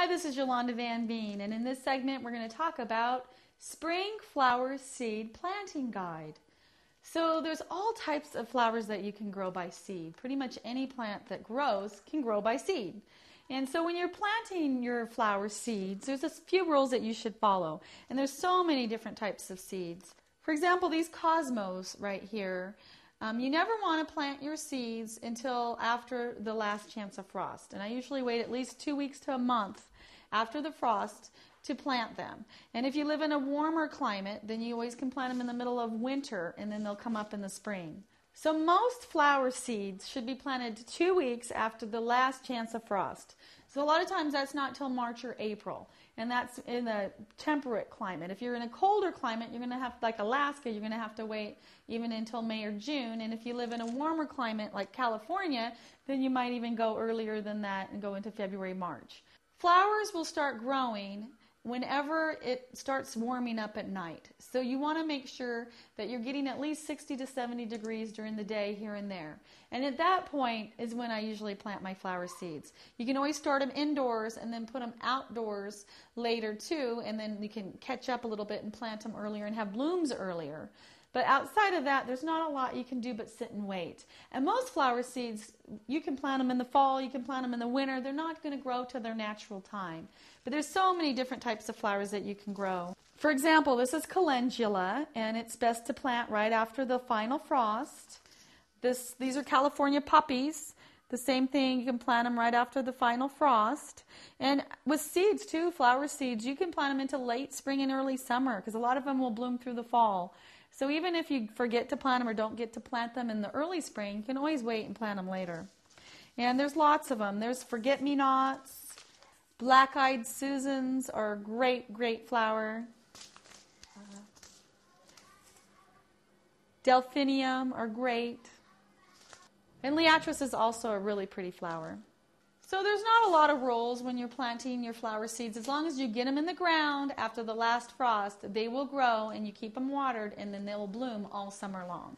Hi, this is Yolanda Van Veen, and in this segment we're going to talk about Spring Flower Seed Planting Guide. So there's all types of flowers that you can grow by seed. Pretty much any plant that grows can grow by seed. And so when you're planting your flower seeds, there's a few rules that you should follow. And there's so many different types of seeds. For example, these cosmos right here, you never want to plant your seeds until after the last chance of frost. And I usually wait at least 2 weeks to a month after the frost to plant them. And if you live in a warmer climate, then you always can plant them in the middle of winter, and then they'll come up in the spring. So most flower seeds should be planted 2 weeks after the last chance of frost. So a lot of times that's not till March or April, and that's in a temperate climate. If you're in a colder climate, you're going to have, like Alaska, you're going to have to wait even until May or June. And if you live in a warmer climate like California, then you might even go earlier than that and go into February, March. Flowers will start growing whenever it starts warming up at night. So you want to make sure that you're getting at least 60 to 70 degrees during the day here and there. And at that point is when I usually plant my flower seeds. You can always start them indoors and then put them outdoors later too, and then you can catch up a little bit and plant them earlier and have blooms earlier. But outside of that, there's not a lot you can do but sit and wait. And most flower seeds, you can plant them in the fall, you can plant them in the winter. They're not going to grow to their natural time. But there's so many different types of flowers that you can grow. For example, this is calendula, and it's best to plant right after the final frost. These are California poppies. The same thing, you can plant them right after the final frost. And with seeds too, flower seeds, you can plant them into late spring and early summer because a lot of them will bloom through the fall. So even if you forget to plant them or don't get to plant them in the early spring, you can always wait and plant them later. And there's lots of them. There's forget-me-nots. Black-eyed Susans are a great, great flower. Delphinium are great. And Liatris is also a really pretty flower. So there's not a lot of rules when you're planting your flower seeds. As long as you get them in the ground after the last frost, they will grow and you keep them watered, and then they will bloom all summer long.